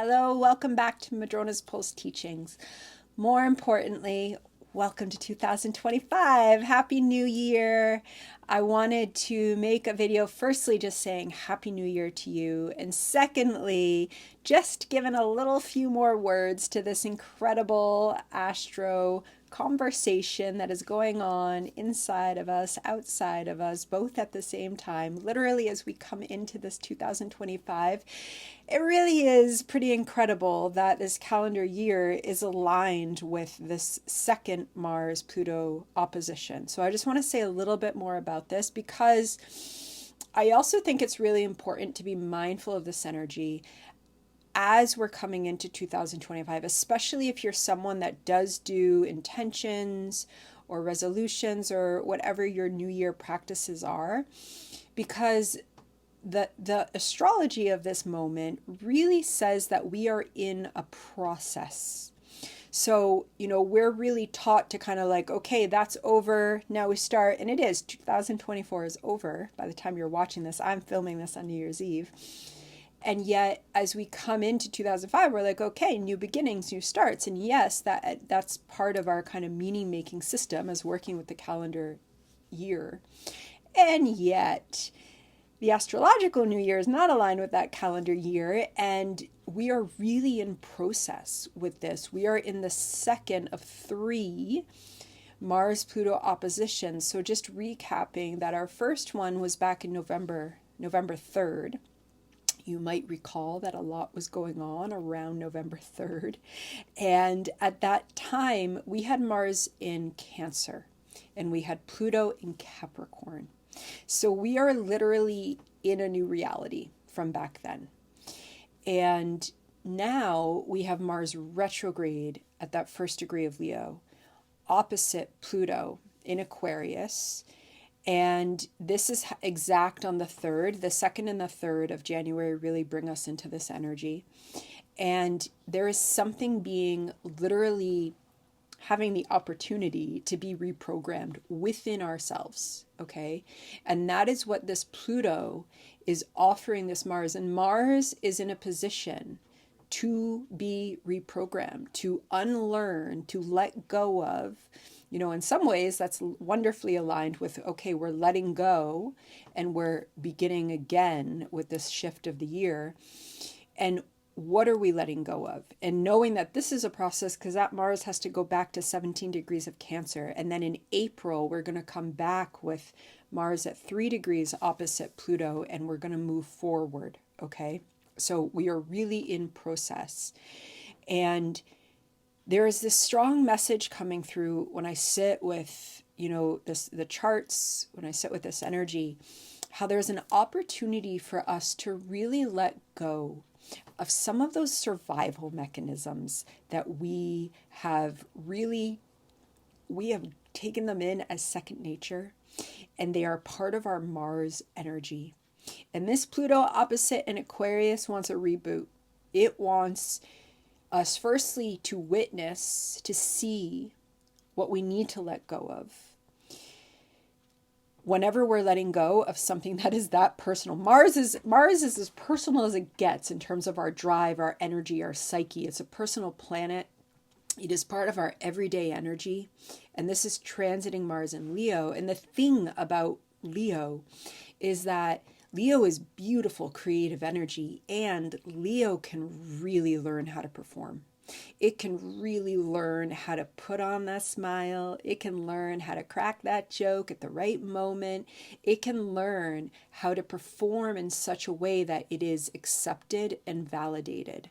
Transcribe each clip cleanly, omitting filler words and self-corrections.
Hello, welcome back to Madrona's Pulse Teachings. More importantly, welcome to 2025. Happy New Year. I wanted to make a video firstly just saying Happy New Year to you, and secondly, just giving a little few more words to this incredible astro conversation that is going on inside of us, outside of us, both at the same time. Literally, as we come into this 2025, it really is pretty incredible that this calendar year is aligned with this second Mars-Pluto opposition. So I just want to say a little bit more about this because I also think it's really important to be mindful of this energy as we're coming into 2025, especially if you're someone that does do intentions or resolutions or whatever your New Year practices are, because the astrology of this moment really says that we are in a process. So, we're really taught to kind of like, okay, that's over. Now we start. And it is. 2024 is over by the time you're watching this. I'm filming this on New Year's Eve. And yet, as we come into 2005, we're like, okay, new beginnings, new starts. And yes, that's part of our kind of meaning-making system as working with the calendar year. And yet, the astrological new year is not aligned with that calendar year, and we are really in process with this. We are in the second of 3 Mars-Pluto oppositions. So just recapping that our first one was back in November 3rd. You might recall that a lot was going on around November 3rd. And at that time, we had Mars in Cancer and we had Pluto in Capricorn. So we are literally in a new reality from back then. And now we have Mars retrograde at that first degree of Leo, opposite Pluto in Aquarius. And this is exact on the 3rd. The 2nd and the 3rd of January really bring us into this energy. And there is something being literally having the opportunity to be reprogrammed within ourselves, okay? And that is what this Pluto is offering this Mars. And Mars is in a position to be reprogrammed, to unlearn, to let go of. In some ways, that's wonderfully aligned with, okay, we're letting go and we're beginning again with this shift of the year. And what are we letting go of? And knowing that this is a process because that Mars has to go back to 17 degrees of Cancer. And then in April, we're going to come back with Mars at 3 degrees opposite Pluto, and we're going to move forward, okay? So we are really in process. And there is this strong message coming through when I sit with, the charts, when I sit with this energy, how there's an opportunity for us to really let go of some of those survival mechanisms that we have taken them in as second nature, and they are part of our Mars energy. And this Pluto opposite in Aquarius wants a reboot. It wants us firstly to witness, to see what we need to let go of. Whenever we're letting go of something that is that personal, Mars is as personal as it gets in terms of our drive, our energy, our psyche. It's a personal planet. It is part of our everyday energy. And this is transiting Mars in Leo. And the thing about Leo is that Leo is beautiful, creative energy, and Leo can really learn how to perform. It can really learn how to put on that smile. It can learn how to crack that joke at the right moment. It can learn how to perform in such a way that it is accepted and validated.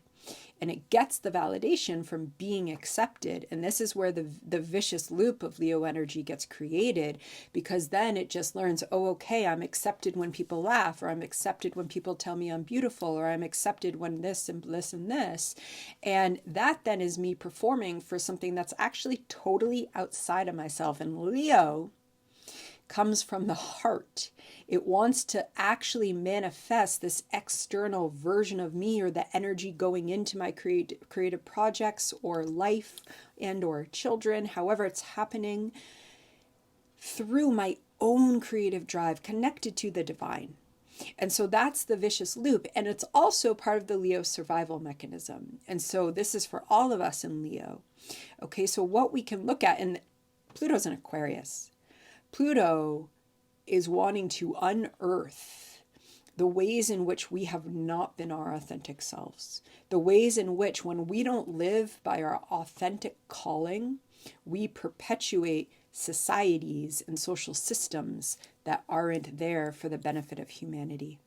And it gets the validation from being accepted. And this is where the vicious loop of Leo energy gets created, because then it just learns, oh, okay, I'm accepted when people laugh, or I'm accepted when people tell me I'm beautiful, or I'm accepted when this and this and this. And that then is me performing for something that's actually totally outside of myself. And Leo comes from the heart. It wants to actually manifest this external version of me, or the energy going into my creative projects or life and or children, however it's happening, through my own creative drive connected to the divine. And so that's the vicious loop. And it's also part of the Leo survival mechanism. And so this is for all of us in Leo. Okay, so what we can look at, and Pluto's in Aquarius. Pluto is wanting to unearth the ways in which we have not been our authentic selves, the ways in which when we don't live by our authentic calling, we perpetuate societies and social systems that aren't there for the benefit of humanity.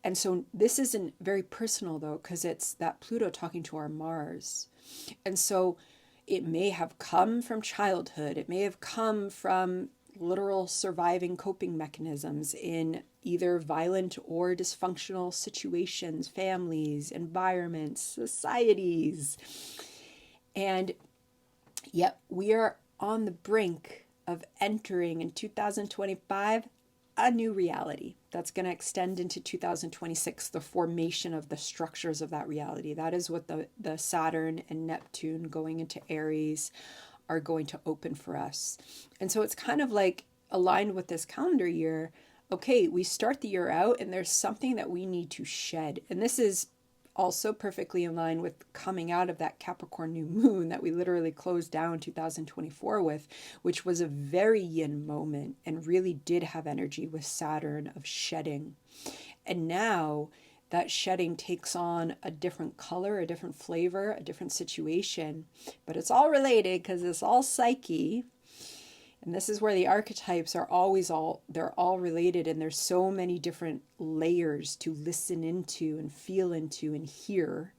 And so this isn't very personal though, because it's that Pluto talking to our Mars. And so it may have come from childhood. It may have come from literal surviving coping mechanisms in either violent or dysfunctional situations, families, environments, societies. And yet we are on the brink of entering in 2025 a new reality that's going to extend into 2026, the formation of the structures of that reality. That is what the Saturn and Neptune going into Aries are going to open for us. And so it's kind of like aligned with this calendar year. Okay, we start the year out and there's something that we need to shed. And this is also perfectly in line with coming out of that Capricorn new moon that we literally closed down 2024 with, which was a very yin moment and really did have energy with Saturn of shedding. And now that shedding takes on a different color, a different flavor, a different situation, but it's all related because it's all psyche. And this is where the archetypes are they're all related, and there's so many different layers to listen into and feel into and hear.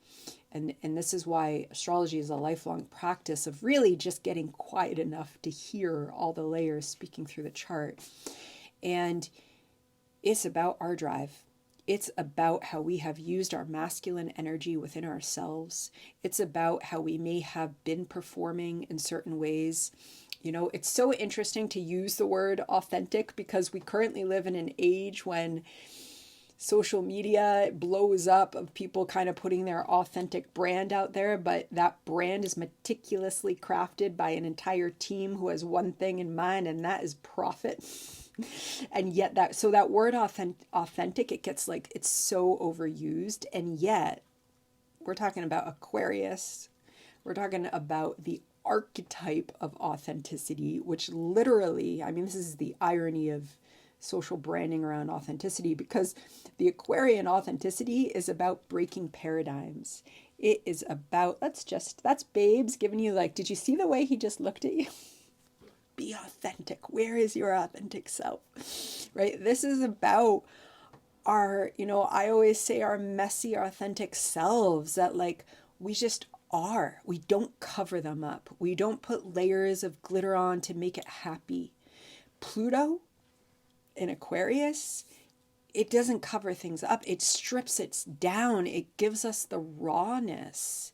And this is why astrology is a lifelong practice of really just getting quiet enough to hear all the layers speaking through the chart. And it's about our drive. It's about how we have used our masculine energy within ourselves. It's about how we may have been performing in certain ways. You know, it's so interesting to use the word authentic because we currently live in an age when social media blows up of people kind of putting their authentic brand out there, but that brand is meticulously crafted by an entire team who has one thing in mind, and that is profit. And yet that word authentic, it gets like, it's so overused. And yet we're talking about Aquarius. We're talking about the archetype of authenticity, which literally, I mean, this is the irony of social branding around authenticity, because the Aquarian authenticity is about breaking paradigms. It is about, that's Babes giving you like, did you see the way he just looked at you? Be authentic. Where is your authentic self? Right? This is about our, I always say our messy, authentic selves that like we just are. We don't cover them up. We don't put layers of glitter on to make it happy. Pluto in Aquarius, it doesn't cover things up. It strips it down. It gives us the rawness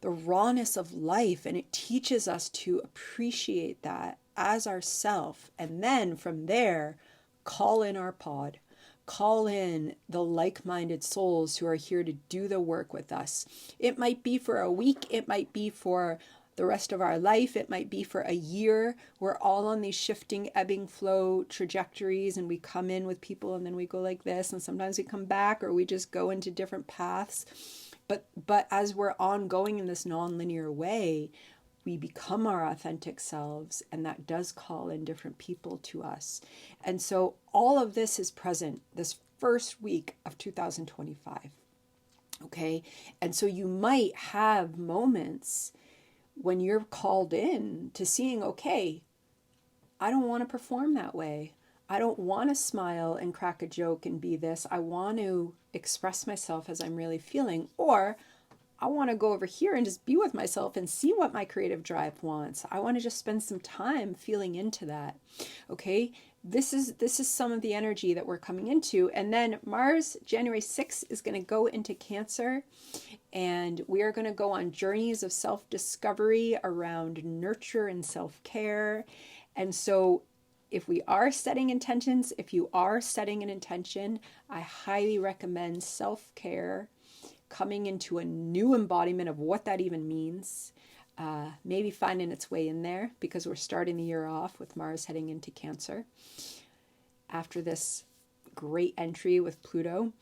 of life, and it teaches us to appreciate that as ourself. And then from there, call in our pod. Call in the like-minded souls who are here to do the work with us. It might be for a week. It might be for the rest of our life. It might be for a year. We're all on these shifting, ebbing flow trajectories, and we come in with people and then we go like this, and sometimes we come back or we just go into different paths. But as we're ongoing in this non-linear way, we become our authentic selves, and that does call in different people to us. And so all of this is present this first week of 2025. Okay? And so you might have moments when you're called in to seeing, okay, I don't want to perform that way. I don't want to smile and crack a joke and be this. I want to express myself as I'm really feeling, or I want to go over here and just be with myself and see what my creative drive wants. I want to just spend some time feeling into that. Okay, this is some of the energy that we're coming into. And then Mars, January 6th, is going to go into Cancer, and we are going to go on journeys of self-discovery around nurture and self-care. And so if we are setting intentions, if you are setting an intention, I highly recommend self-care, coming into a new embodiment of what that even means, maybe finding its way in there, because we're starting the year off with Mars heading into Cancer after this great entry with Pluto.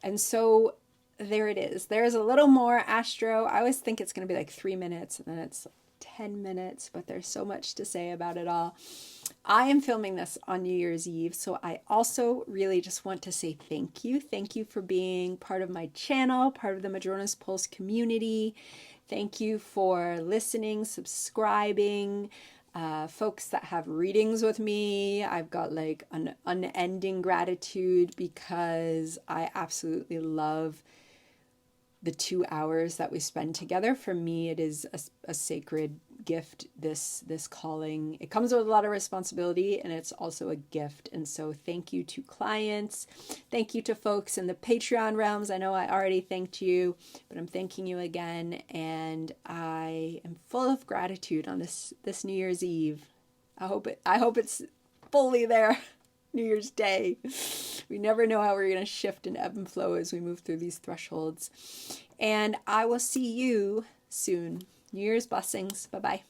And so there it is. There's a little more astro. I always think it's going to be like 3 minutes and then it's 10 minutes, but there's so much to say about it all. I am filming this on New Year's Eve, so I also really just want to say thank you. Thank you for being part of my channel, part of the Madrona's Pulse community. Thank you for listening, subscribing, folks that have readings with me. I've got like an unending gratitude because I absolutely love the 2 hours that we spend together. For me, it is a sacred gift, this calling. It comes with a lot of responsibility and it's also a gift. And so thank you to clients. Thank you to folks in the Patreon realms. I know I already thanked you, but I'm thanking you again. And I am full of gratitude on this New Year's Eve. I hope it's fully there. New Year's Day. We never know how we're going to shift and ebb and flow as we move through these thresholds. And I will see you soon. New Year's blessings. Bye-bye.